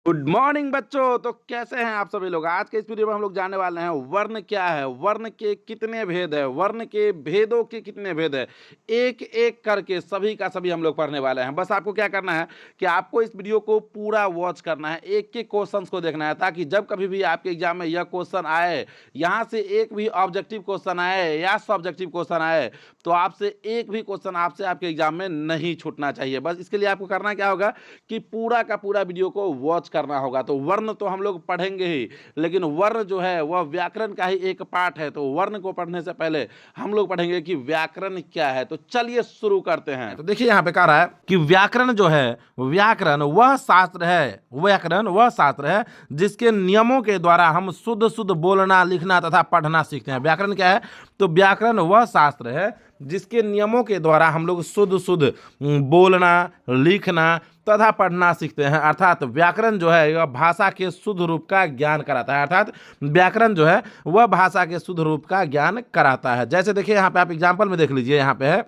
Good morning बच्चों। तो कैसे हैं आप सभी लोग। आज के इस वीडियो में हम लोग जानने वाले हैं वर्ण क्या है, वर्ण के कितने भेद है, वर्ण के भेदों के कितने भेद है, एक एक करके सभी का सभी हम लोग पढ़ने वाले हैं। बस आपको क्या करना है कि आपको इस वीडियो को पूरा वॉच करना है, एक एक क्वेश्चन को देखना है, ताकि जब कभी भी आपके एग्जाम में यह क्वेश्चन आए, यहाँ से एक भी ऑब्जेक्टिव क्वेश्चन आए या सब्जेक्टिव क्वेश्चन आए, तो आपसे एक भी क्वेश्चन आपसे आपके एग्जाम में नहीं छूटना चाहिए। बस इसके लिए आपको करना क्या होगा कि पूरा का पूरा वीडियो को वॉच करना होगा। तो वर्ण तो हम लोग पढ़ेंगे ही, लेकिन वर्ण जो है वह व्याकरण का ही एक पार्ट है। तो वर्ण को पढ़ने से पहले हम लोग पढ़ेंगे कि व्याकरण क्या है। तो चलिए शुरू करते हैं। तो देखिए यहाँ पे कह रहा है कि व्याकरण जो है, व्याकरण वह शास्त्र है, व्याकरण वह शास्त्र है जिसके नियमों के द्वारा हम शुद्ध शुद्ध बोलना, लिखना तथा पढ़ना सीखते हैं। व्याकरण क्या है? तो व्याकरण वह शास्त्र है जिसके नियमों के द्वारा हम लोग शुद्ध शुद्ध बोलना, लिखना तथा पढ़ना सीखते हैं। अर्थात व्याकरण जो है वह भाषा के शुद्ध रूप का ज्ञान कराता है। अर्थात व्याकरण जो है वह भाषा के शुद्ध रूप का ज्ञान कराता है। जैसे देखिए यहाँ पे आप एग्जाम्पल में देख लीजिए, यहाँ पे है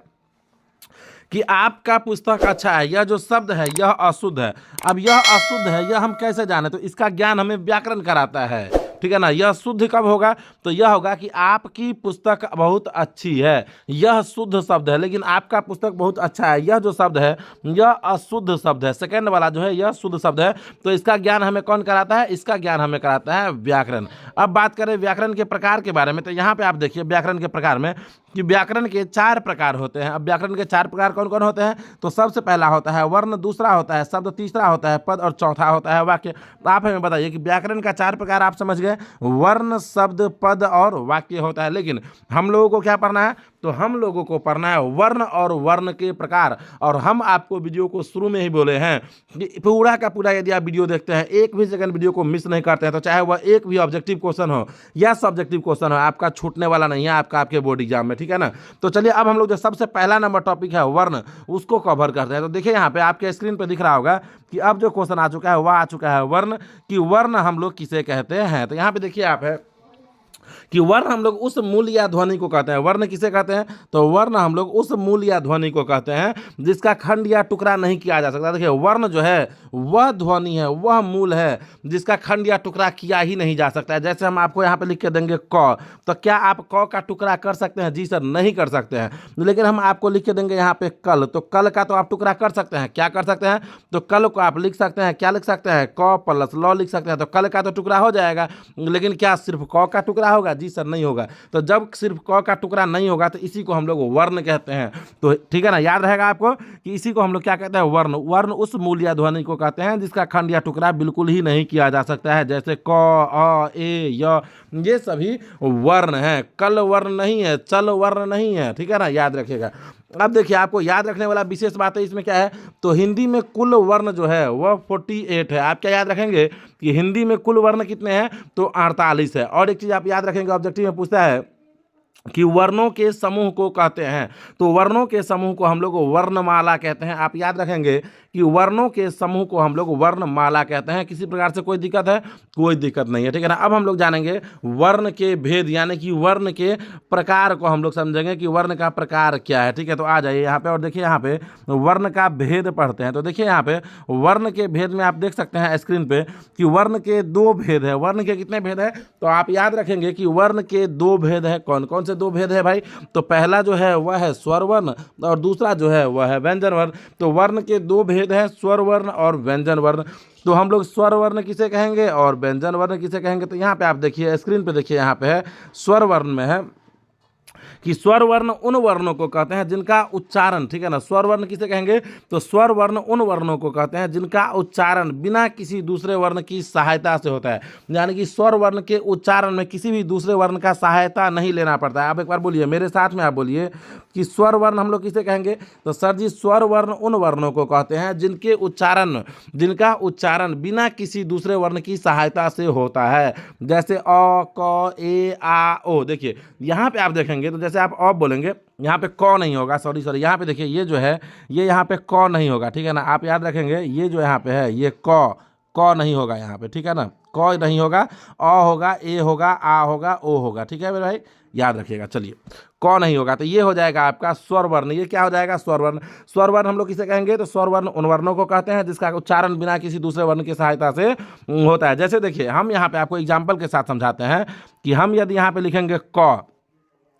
कि आपका पुस्तक अच्छा है, यह जो शब्द है यह अशुद्ध है। अब यह अशुद्ध है, यह हम कैसे जाने? तो इसका ज्ञान हमें व्याकरण कराता है, ठीक है ना। यह शुद्ध कब होगा? तो यह होगा कि आपकी पुस्तक बहुत अच्छी है, यह शुद्ध शब्द है, लेकिन आपका पुस्तक बहुत अच्छा है, यह जो शब्द है यह अशुद्ध शब्द है। सेकंड वाला जो है यह शुद्ध शब्द है। तो इसका ज्ञान हमें कौन कराता है? इसका ज्ञान हमें कराता है व्याकरण। अब बात करें व्याकरण के प्रकार के बारे में, तो यहाँ पे आप देखिए व्याकरण के प्रकार में कि व्याकरण के 4 प्रकार होते हैं। अब व्याकरण के 4 प्रकार कौन कौन होते हैं? तो सबसे पहला होता है वर्ण, दूसरा होता है शब्द, तीसरा होता है पद और चौथा होता है वाक्य। तो आप हमें बताइए कि व्याकरण का 4 प्रकार आप समझ गए, वर्ण, शब्द, पद और वाक्य होता है। लेकिन हम लोगों को क्या पढ़ना है? तो हम लोगों को पढ़ना है वर्ण और वर्ण के प्रकार। और हम आपको वीडियो को शुरू में ही बोले हैं कि पूरा का पूरा यदि आप वीडियो देखते हैं, एक भी सेकंड वीडियो को मिस नहीं करते हैं, तो चाहे वह एक भी ऑब्जेक्टिव क्वेश्चन हो या सब्जेक्टिव क्वेश्चन हो, आपका छूटने वाला नहीं है आपके बोर्ड एग्जाम में, ठीक है ना। तो चलिए अब हम लोग जो सबसे पहला नंबर टॉपिक है वर्ण, उसको कवर करते हैं। तो देखिए यहाँ पे आपके स्क्रीन पे दिख रहा होगा कि अब जो क्वेश्चन आ चुका है वह आ चुका है वर्ण, कि वर्ण हम लोग किसे कहते हैं। तो यहाँ पे देखिए आप है कि वर्ण हम लोग उस मूल या ध्वनि को कहते हैं। वर्ण किसे कहते हैं? तो वर्ण हम लोग उस मूल या ध्वनि को कहते हैं जिसका खंड या टुकड़ा नहीं किया जा सकता। देखिए वर्ण जो है वह ध्वनि है, वह मूल है जिसका खंड या टुकड़ा किया ही नहीं जा सकता है। जैसे हम आपको यहाँ पे लिख के देंगे क, तो क्या आप क का टुकड़ा कर सकते हैं? जी सर, नहीं कर सकते हैं। लेकिन हम आपको लिख के देंगे यहाँ पे कल, तो कल का तो आप टुकड़ा कर सकते हैं। क्या कर सकते हैं? तो कल को आप लिख सकते हैं, क्या लिख सकते हैं? क प्लस ल लिख सकते हैं, तो कल का तो टुकड़ा हो जाएगा। लेकिन क्या सिर्फ क का टुकड़ा होगा? जी सर, नहीं होगा। तो जब सिर्फ क का टुकड़ा नहीं होगा तो इसी को हम लोग वर्ण कहते हैं। तो ठीक है ना, याद रहेगा आपको कि इसी को हम लोग क्या कहते हैं? वर्ण। वर्ण उस मूल या ध्वनि को कहते हैं जिसका खंड या टुकड़ा बिल्कुल ही नहीं किया जा सकता है। जैसे क, अ, ए, य, ये सभी वर्ण हैं। कल वर्ण नहीं है, चल वर्ण नहीं है, ठीक है ना, याद रखिएगा। अब देखिए आपको याद रखने वाला विशेष बात है इसमें क्या है? तो हिंदी में कुल वर्ण जो है वह 48 है। आप क्या याद रखेंगे कि हिंदी में कुल वर्ण कितने हैं? तो 48 है। और एक चीज आप याद रखेंगे, ऑब्जेक्टिव में पूछता है कि वर्णों के समूह को कहते हैं। तो वर्णों के समूह को हम लोग वर्णमाला कहते हैं। आप याद रखेंगे कि वर्णों के समूह को हम लोग वर्णमाला कहते हैं। किसी प्रकार से कोई दिक्कत है? कोई दिक्कत नहीं है, ठीक है ना। अब हम लोग जानेंगे वर्ण के भेद, यानी कि वर्ण के प्रकार को हम लोग समझेंगे कि वर्ण का प्रकार क्या है, ठीक है। तो आ जाइए यहाँ पे और देखिए यहाँ पे वर्ण का भेद पढ़ते हैं। तो देखिए यहाँ पे वर्ण के भेद में आप देख सकते हैं स्क्रीन पे कि वर्ण के 2 भेद है। वर्ण के कितने भेद है? तो आप याद रखेंगे कि वर्ण के 2 भेद है। कौन कौन से 2 भेद है भाई? तो पहला जो है वह है स्वर वर्ण और दूसरा जो है वह है व्यंजन वर्ण। तो वर्ण के 2 भेद है, स्वर वर्ण और व्यंजन वर्ण। तो हम लोग स्वर वर्ण किसे कहेंगे और व्यंजन वर्ण किसे कहेंगे? तो यहाँ पे आप देखिए स्क्रीन पे देखिए, यहाँ पे है स्वर वर्ण में है कि स्वर वर्ण उन वर्णों को कहते हैं जिनका उच्चारण, ठीक है ना। स्वर वर्ण किसे कहेंगे? तो स्वर वर्ण उन वर्णों को कहते हैं जिनका उच्चारण बिना किसी दूसरे वर्ण की सहायता से होता है। यानी कि स्वर वर्ण के उच्चारण में किसी भी दूसरे वर्ण का सहायता नहीं लेना पड़ता है। आप एक बार बोलिए मेरे साथ में, आप बोलिए कि स्वर वर्ण हम लोग किसे कहेंगे? तो सर जी स्वर वर्ण उन वर्णों को कहते हैं जिनका उच्चारण बिना किसी दूसरे वर्ण की सहायता से होता है। जैसे अ, क, ए, आ, ओ। देखिए यहाँ पे आप देखेंगे तो जैसे आप अ बोलेंगे, यहाँ पे क नहीं होगा, सॉरी यहाँ पे देखिए ये जो है ये यहाँ पे क नहीं होगा, ठीक है ना। आप याद रखेंगे ये जो यहाँ पे है ये क नहीं होगा यहाँ पे, ठीक है ना। क नहीं होगा, अ होगा, ए होगा, आ होगा, ओ होगा, ठीक है मेरे भाई, याद रखिएगा। चलिए क नहीं होगा, तो ये हो जाएगा आपका स्वर वर्ण। ये क्या हो जाएगा? स्वर वर्ण। स्वर वर्ण हम लोग किसे कहेंगे? तो स्वर वर्ण उन वर्णों को कहते हैं जिसका उच्चारण बिना किसी दूसरे वर्ण की सहायता से होता है। जैसे देखिए, हम यहाँ पे आपको एग्जाम्पल के साथ समझाते हैं कि हम यदि यहाँ पे लिखेंगे क,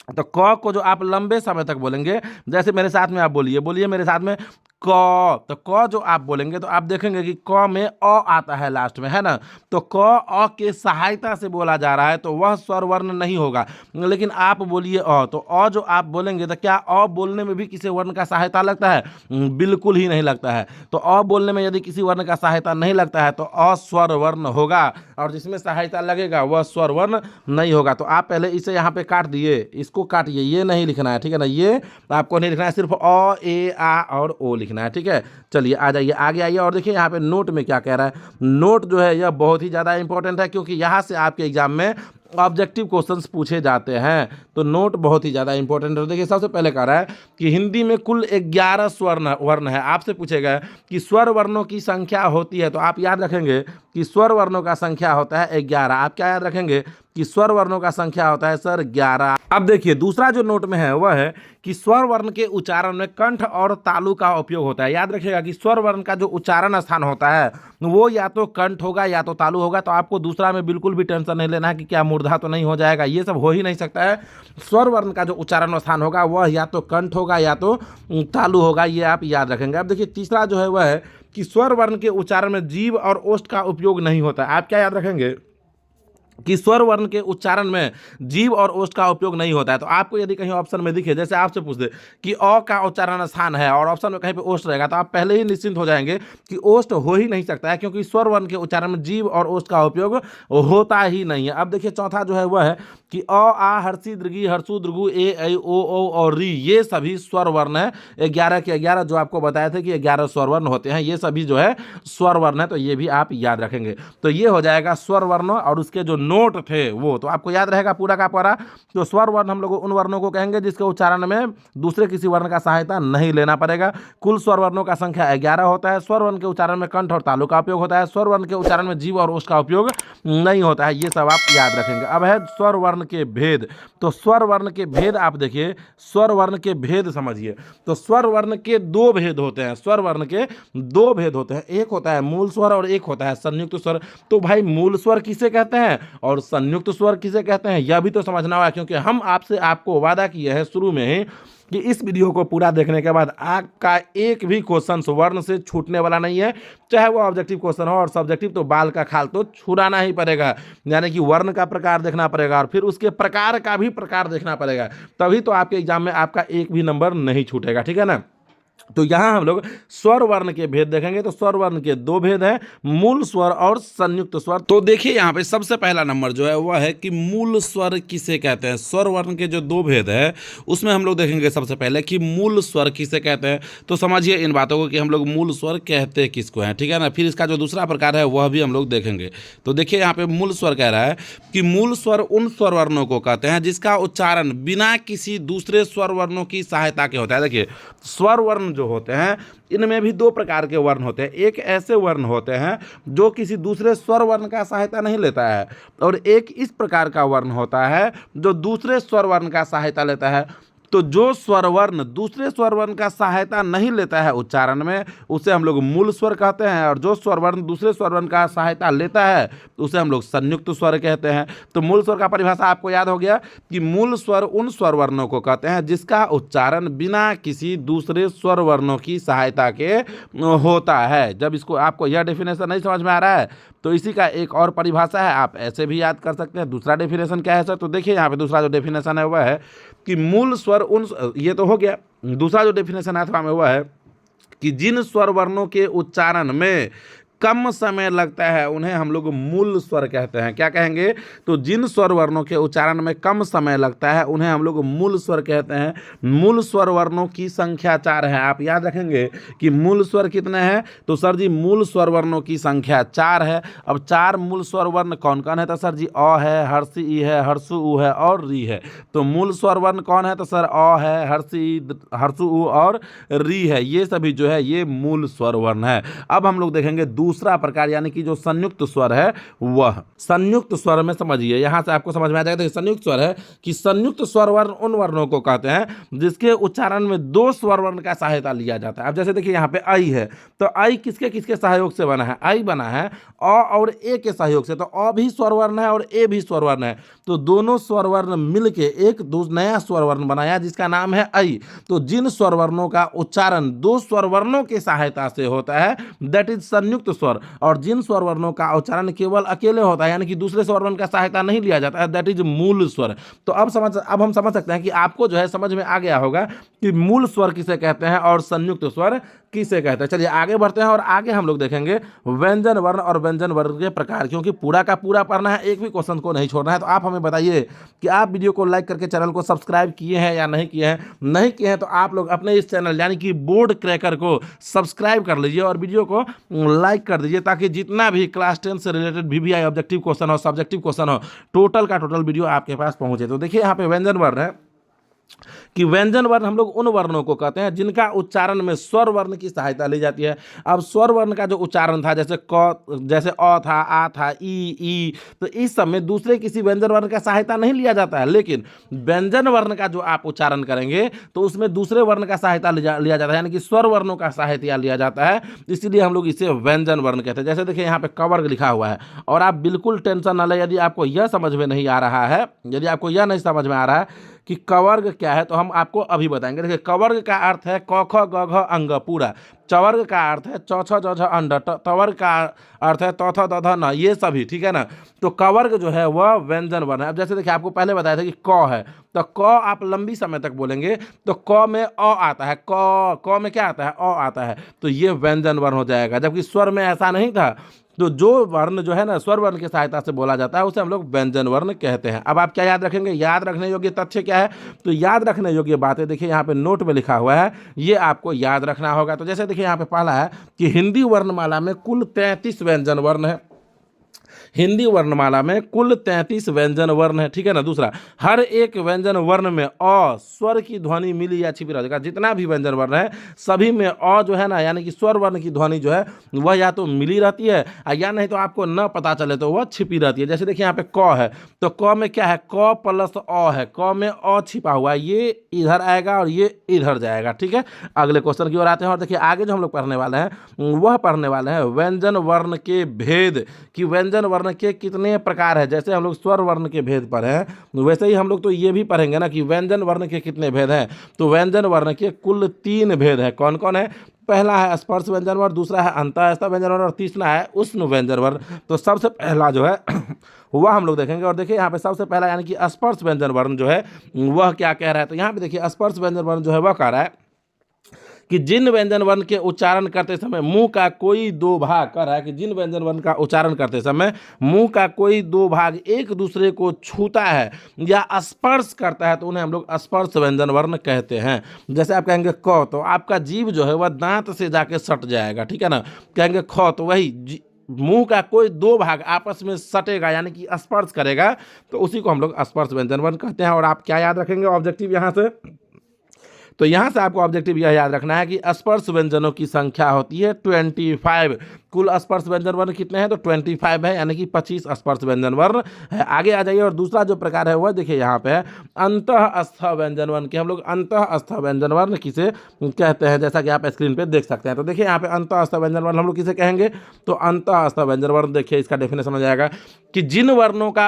तो क को जो आप लंबे समय तक बोलेंगे, जैसे मेरे साथ में आप बोलिए, बोलिए मेरे साथ में क। तो क जो आप बोलेंगे तो आप देखेंगे कि क में अ आता है लास्ट में, है ना। तो क अ के सहायता से बोला जा रहा है, तो वह स्वर वर्ण नहीं होगा। लेकिन आप बोलिए अ, तो अ जो आप बोलेंगे तो क्या अ बोलने में भी किसी वर्ण का सहायता लगता है? बिल्कुल ही नहीं लगता है। तो अ बोलने में यदि किसी वर्ण का सहायता नहीं लगता है तो अस्वर वर्ण होगा, और जिसमें सहायता लगेगा वह स्वर वर्ण नहीं होगा। तो आप पहले इसे यहाँ पे काट दिए, इसको काटिए, ये नहीं लिखना है, ठीक है ना। ये आपको नहीं लिखना है, सिर्फ अ ए आ और ओ लिखना है, ठीक है। चलिए आ जाइए आगे आइए, और देखिए यहाँ पे नोट में क्या कह रहा है। नोट जो है यह बहुत ही ज़्यादा इंपॉर्टेंट है, क्योंकि यहाँ से आपके एग्जाम में ऑब्जेक्टिव क्वेश्चंस पूछे जाते हैं। तो नोट बहुत ही ज़्यादा इंपॉर्टेंट है। देखिए सबसे पहले कह रहा है कि हिंदी में कुल 11 स्वर्ण वर्ण है। आपसे पूछेगा कि स्वर वर्णों की संख्या होती है, तो आप याद रखेंगे कि स्वर वर्णों का संख्या होता है 11। आप क्या याद रखेंगे? कि स्वर वर्णों का संख्या होता है सर 11। अब देखिए दूसरा जो नोट में है वह है कि स्वर वर्ण के उच्चारण में कंठ और तालु का उपयोग होता है। याद रखिएगा कि स्वर वर्ण का जो उच्चारण स्थान होता है वो या तो कंठ होगा या तो तालु होगा। तो आपको दूसरा में बिल्कुल भी टेंशन नहीं लेना है कि क्या मूर्धा तो नहीं हो जाएगा, ये सब हो ही नहीं सकता है। स्वर वर्ण का जो उच्चारण स्थान होगा वह या तो कंठ होगा या तो तालु होगा, ये आप याद रखेंगे। अब देखिए तीसरा जो है वह है कि स्वर वर्ण के उच्चारण में जीभ और ओष्ठ का उपयोग नहीं होता है। आप क्या याद रखेंगे? कि स्वर वर्ण के उच्चारण में जीभ और ओष्ठ का उपयोग नहीं होता है। तो आपको यदि कहीं ऑप्शन में दिखे, जैसे आपसे पूछ दे कि अ का उच्चारण स्थान है और ऑप्शन में कहीं पे ओष्ठ रहेगा, तो आप पहले ही निश्चिंत हो जाएंगे कि ओष्ठ हो ही नहीं सकता है, क्योंकि स्वर वर्ण के उच्चारण में जीभ और ओष्ठ का उपयोग होता ही नहीं है। अब देखिए चौथा जो है वह है कि अ आ हर्षी दृघी हर्षु दृघु ए ऐ ओ और री, ये सभी स्वर वर्ण है। 11 के 11 जो आपको बताया था कि 11 स्वर वर्ण होते हैं, ये सभी जो है स्वर वर्ण है। तो ये भी आप याद रखेंगे। तो ये हो जाएगा स्वर वर्ण, और उसके जो नोट थे वो तो आपको याद रहेगा पूरा का पूरा। तो स्वर वर्ण हम लोग उन वर्णों को कहेंगे जिसके उच्चारण में दूसरे किसी वर्ण का सहायता नहीं लेना पड़ेगा। कुल स्वर वर्णों का संख्या 11 होता है। स्वर वर्ण के उच्चारण में कंठ और तालु का उपयोग होता है। स्वर वर्ण के उच्चारण में जीभ और ओष्ठ का उपयोग नहीं होता है। ये सब आप याद रखेंगे। अब है स्वर वर्ण के भेद। तो स्वर वर्ण के भेद आप देखिए, स्वर वर्ण के भेद समझिए। तो स्वर वर्ण के दो भेद होते हैं। स्वर वर्ण के दो भेद होते हैं, एक होता है मूल स्वर और एक होता है संयुक्त स्वर। तो भाई मूल स्वर किसे कहते हैं और संयुक्त स्वर किसे कहते हैं, यह भी तो समझना होगा, क्योंकि हम आपसे आपको वादा किया है शुरू में ही कि इस वीडियो को पूरा देखने के बाद आपका एक भी क्वेश्चन वर्ण से छूटने वाला नहीं है, चाहे वो ऑब्जेक्टिव क्वेश्चन हो। और सब्जेक्टिव तो बाल का खाल तो छुड़ाना ही पड़ेगा, यानी कि वर्ण का प्रकार देखना पड़ेगा और फिर उसके प्रकार का भी प्रकार देखना पड़ेगा, तभी तो आपके एग्जाम में आपका एक भी नंबर नहीं छूटेगा, ठीक है ना। तो यहाँ हम लोग स्वर वर्ण के भेद देखेंगे। तो स्वर वर्ण के दो भेद हैं, मूल स्वर और संयुक्त स्वर। तो देखिए यहाँ पे सबसे पहला नंबर जो है वह है कि मूल स्वर किसे कहते हैं। स्वर वर्ण के जो दो भेद है उसमें हम लोग देखेंगे सबसे पहले कि मूल स्वर किसे कहते हैं। तो समझिए इन बातों को कि हम लोग मूल स्वर कहते किसको हैं, ठीक है ना। फिर इसका जो दूसरा प्रकार है वह भी हम लोग देखेंगे। तो देखिए यहाँ पे मूल स्वर कह रहा है कि मूल स्वर उन स्वर वर्णों को कहते हैं जिसका उच्चारण बिना किसी दूसरे स्वर वर्णों की सहायता के होता है। देखिए स्वर वर्ण जो होते हैं इनमें भी दो प्रकार के वर्ण होते हैं। एक ऐसे वर्ण होते हैं जो किसी दूसरे स्वर वर्ण का सहायता नहीं लेता है, और एक इस प्रकार का वर्ण होता है जो दूसरे स्वर वर्ण का सहायता लेता है। तो जो स्वर वर्ण दूसरे स्वर वर्ण का सहायता नहीं लेता है उच्चारण में, उसे हम लोग मूल स्वर कहते हैं, और जो स्वर वर्ण दूसरे स्वर वर्ण का सहायता लेता है उसे हम लोग संयुक्त स्वर कहते हैं। तो मूल स्वर का परिभाषा आपको याद हो गया कि मूल स्वर उन स्वर वर्णों को कहते हैं जिसका उच्चारण बिना किसी दूसरे स्वर वर्णों की सहायता के होता है। जब इसको आपको यह डेफिनेशन नहीं समझ में आ रहा है तो इसी का एक और परिभाषा है, आप ऐसे भी याद कर सकते हैं। दूसरा डेफिनेशन क्या है सर? तो देखिए यहाँ पे दूसरा जो डेफिनेशन है वह है कि मूल स्वर उन, ये तो हो गया। दूसरा जो डेफिनेशन है थोड़ा में वह है कि जिन स्वर वर्णों के उच्चारण में कम समय लगता है उन्हें हम लोग मूल स्वर कहते हैं। क्या कहेंगे? तो जिन स्वर वर्णों के उच्चारण में कम समय लगता है उन्हें हम लोग मूल स्वर कहते हैं। मूल स्वर वर्णों की संख्या 4 है। आप याद रखेंगे कि मूल स्वर कितने हैं? तो सर जी मूल स्वर वर्णों की संख्या 4 है। अब 4 मूल स्वर वर्ण कौन कौन है? तो सर जी अ है, हर्षी ई है, हर्षु उ है और री है। तो मूल स्वर वर्ण कौन है? तो सर अ है, हर्षी, हर्षु उ और री है। ये सभी जो है ये मूल स्वर वर्ण है। अब हम लोग देखेंगे दूसरा प्रकार यानी कि जो संयुक्त स्वर है वह। संयुक्त स्वर में समझिए, यहां से आपको समझ में आ जाएगा। देखिए संयुक्त स्वर है कि संयुक्त स्वर वर्ण उन वर्णों को कहते हैं जिसके उच्चारण में दो स्वर वर्ण का सहायता लिया जाता है। अब जैसे देखिए यहाँ पे आई है, तो आई किसके किसके सहयोग से बना है? आई बना है अ और ए के सहयोग से, तो अ भी स्वर वर्ण है और ए भी स्वर वर्ण है, तो दोनों स्वर वर्ण मिलके एक नया स्वर वर्ण बनाया जिसका नाम है आई। तो जिन स्वर वर्णों का उच्चारण दो स्वर वर्णों की सहायता से होता है दैट इज संयुक्त स्वर, और जिन स्वर वर्णों का उच्चारण केवल अकेले होता है यानी कि दूसरे स्वर वर्ण का सहायता नहीं लिया जाता है दैट इज मूल स्वर। तो अब हम समझ सकते हैं कि आपको जो है समझ में आ गया होगा कि मूल स्वर किसे कहते हैं और संयुक्त स्वर किसे कहते हैं। चलिए आगे बढ़ते हैं और आगे हम लोग देखेंगे व्यंजन वर्ण और व्यंजन वर्ण के प्रकार, क्योंकि पूरा का पूरा पढ़ना है, एक भी क्वेश्चन को नहीं छोड़ना है। तो आप हमें बताइए कि आप वीडियो को लाइक करके चैनल को सब्सक्राइब किए हैं या नहीं किए हैं। नहीं किए हैं तो आप लोग अपने इस चैनल यानी कि बोर्ड क्रैकर को सब्सक्राइब कर लीजिए और वीडियो को लाइक कर दीजिए, ताकि जितना भी क्लास 10 से रिलेटेड VVI ऑब्जेक्टिव क्वेश्चन हो, सब्जेक्टिव क्वेश्चन हो, टोटल का टोटल वीडियो आपके पास पहुंचे। तो देखिए यहाँ पे व्यंजन वर्ण है कि व्यंजन वर्ण हम लोग उन वर्णों को कहते हैं जिनका उच्चारण में स्वर वर्ण की सहायता ली जाती है। अब स्वर वर्ण का जो उच्चारण था, जैसे क, जैसे अ था, आ था, ई, तो इस सब में दूसरे किसी व्यंजन वर्ण का सहायता नहीं लिया जाता है, लेकिन व्यंजन वर्ण का जो आप उच्चारण करेंगे तो उसमें दूसरे वर्ण का सहायता लिया जाता है, यानी कि स्वर वर्णों का सहायता लिया जाता है, इसलिए हम लोग इसे व्यंजन वर्ण कहते हैं। जैसे देखिए यहाँ पे क वर्ग लिखा हुआ है, और आप बिल्कुल टेंशन न लें यदि आपको यह समझ में नहीं आ रहा है, यदि आपको यह नहीं समझ में आ रहा है कि कवर्ग क्या है, तो हम आपको अभी बताएंगे। देखिए कवर्ग का अर्थ है क ख ग घ अंग पूरा, चवर्ग का अर्थ है च छ ज झ अंड, तवर्ग का अर्थ है त थ द ध न, ये सभी, ठीक है ना। तो कवर्ग जो है वह व्यंजन वर्ण है। अब जैसे देखिए आपको पहले बताया था कि क है, तो क आप लंबी समय तक बोलेंगे तो क में अ आता है, क में क्या आता है? अ आता है, तो ये व्यंजन वर्ण हो जाएगा। जबकि स्वर में ऐसा नहीं था, तो जो वर्ण जो है ना स्वर वर्ण की सहायता से बोला जाता है उसे हम लोग व्यंजन वर्ण कहते हैं। अब आप क्या याद रखेंगे? याद रखने योग्य तथ्य क्या है? तो याद रखने योग्य बातें देखिए यहाँ पे नोट में लिखा हुआ है, ये आपको याद रखना होगा। तो जैसे देखिए यहाँ पे पहला है कि हिंदी वर्णमाला में कुल 33 व्यंजन वर्ण है। हिंदी वर्णमाला में कुल 33 व्यंजन वर्ण है, ठीक है ना। दूसरा, हर एक व्यंजन वर्ण में अ स्वर की ध्वनि मिली या छिपी रहेगा। जितना भी व्यंजन वर्ण है सभी में अ जो है ना यानी कि स्वर वर्ण की ध्वनि जो है वह या तो मिली रहती है या नहीं तो आपको न पता चले तो वह छिपी रहती है। जैसे देखिए यहाँ पे क है, तो क में क्या है? क प्लस अ है, क में अ छिपा हुआ है, ये इधर आएगा और ये इधर जाएगा, ठीक है। अगले क्वेश्चन की ओर आते हैं और देखिए आगे जो हम लोग पढ़ने वाले हैं वह पढ़ने वाले हैं व्यंजन वर्ण के भेद, कि व्यंजन वर्ण के कितने प्रकार है। जैसे हम लोग स्वर वर्ण के भेद पर हैं वैसे ही हम लोग तो ये भी पढ़ेंगे ना कि व्यंजन वर्ण के कितने भेद हैं। तो व्यंजन वर्ण के कुल 3 भेद है। कौन कौन है? पहला है स्पर्श व्यंजन वर्ण, दूसरा है अंतःस्थ व्यंजन वर्ण और तीसरा है उष्ण व्यंजन वर्ण। तो सबसे पहला जो है वह हम लोग देखेंगे। और देखिए यहाँ पे सबसे पहला यानी कि स्पर्श व्यंजन वर्ण जो है वह क्या कह रहा है? तो यहाँ पे देखिए स्पर्श व्यंजन वर्ण जो है वह कह रहा है कि जिन व्यंजन वर्ण के उच्चारण करते समय मुंह का कोई दो भाग, कर रहा है कि जिन व्यंजन वर्ण का उच्चारण करते समय मुंह का कोई दो भाग एक दूसरे को छूता है या स्पर्श करता है तो उन्हें हम लोग स्पर्श व्यंजन वर्ण कहते हैं। जैसे आप कहेंगे क, तो आपका जीभ जो है वह दांत से जाके सट जाएगा, ठीक है ना। कहेंगे ख, तो वही मुंह का कोई दो भाग आपस में सटेगा यानी कि स्पर्श करेगा, तो उसी को हम लोग स्पर्श व्यंजन वर्ण कहते हैं। और आप क्या याद रखेंगे ऑब्जेक्टिव यहाँ से? तो यहाँ से आपको ऑब्जेक्टिव यह याद रखना है कि स्पर्श व्यंजनों की संख्या होती है 25। कुल स्पर्श व्यंजन वर्ण कितने हैं? तो 25 है, यानी कि 25 स्पर्श व्यंजन वर्ण है। आगे आ जाइए और दूसरा जो प्रकार है वह देखिए यहाँ पे है अंतःस्थ व्यंजन वर्ण के। हम लोग अंतःस्थ व्यंजन वर्ण किसे कहते हैं जैसा कि आप स्क्रीन पे देख सकते हैं। तो देखिए यहाँ पे अंतःस्थ व्यंजन वर्ण हम लोग किसे कहेंगे? तो अंतःस्थ व्यंजन वर्ण देखिए इसका डेफिनेशन हो जाएगा कि जिन वर्णों का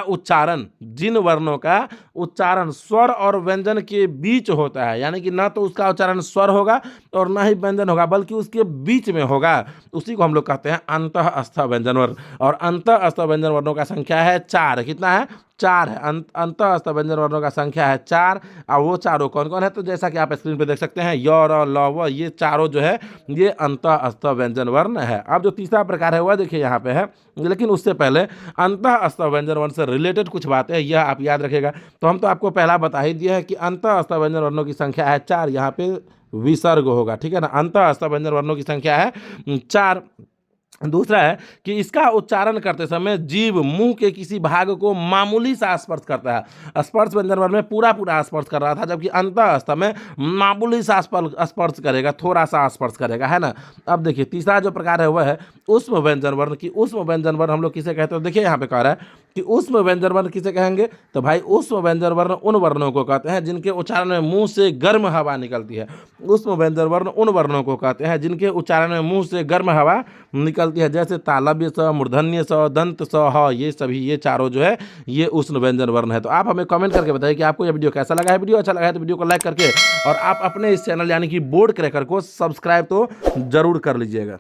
उच्चारण स्वर और व्यंजन के बीच होता है, यानी कि ना तो उसका उच्चारण स्वर होगा और ना ही व्यंजन होगा बल्कि उसके बीच में होगा, उसी को हम लोग कहते हैं अंतःस्थ व्यंजन वर्ण। और अंतःस्थ व्यंजन वर्णों का संख्या है 4। कितना है? 4 है। अंतःस्थ व्यंजन वर्णों का संख्या है 4। और वो चारों कौन कौन है? तो जैसा कि आप स्क्रीन पे देख सकते हैं य, र, ल, व, ये चारों जो है ये अंतःस्थ व्यंजन वर्ण है। अब जो तीसरा प्रकार है वह देखिए यहाँ पे है, लेकिन उससे पहले अंतःस्थ व्यंजन वर्ण से रिलेटेड कुछ बातें यह आप याद रखेगा। तो हम तो आपको पहला बता ही दिया है कि अंतःस्थ व्यंजन वर्णों की संख्या है 4, यहाँ पे विसर्ग होगा, ठीक है ना। अंतःस्थ व्यंजन वर्णों की संख्या है 4। दूसरा है कि इसका उच्चारण करते समय जीभ मुंह के किसी भाग को मामूली सा स्पर्श करता है। स्पर्श व्यंजन वर्ण में पूरा पूरा स्पर्श कर रहा था, जबकि अंतःस्थ में मामूली सा स्पर्श करेगा, थोड़ा सा स्पर्श करेगा, है ना। अब देखिए तीसरा जो प्रकार है वह है ऊष्म व्यंजन वर्ण की। ऊष्म व्यंजन वर्ण हम लोग किसे कहते हैं, देखिए यहाँ पे कह रहा है कि ऊष्म व्यंजन वर्ण किसे कहेंगे, तो भाई ऊष्म व्यंजन वर्ण उन वर्णों को कहते हैं जिनके उच्चारण में मुंह से गर्म हवा निकलती है। ऊष्म व्यंजन वर्ण उन वर्णों को कहते हैं जिनके उच्चारण में मुंह से गर्म हवा निकलती है, जैसे तालव्य स, मूर्धन्य स, दंत स, ह, ये सभी, ये चारों जो है ये उष्ण व्यंजन वर्ण है। तो आप हमें कमेंट करके बताइए कि आपको यह वीडियो कैसा लगा है। वीडियो अच्छा लगा है तो वीडियो को लाइक करके और आप अपने इस चैनल यानी कि बोर्ड क्रैकर को सब्सक्राइब तो जरूर कर लीजिएगा।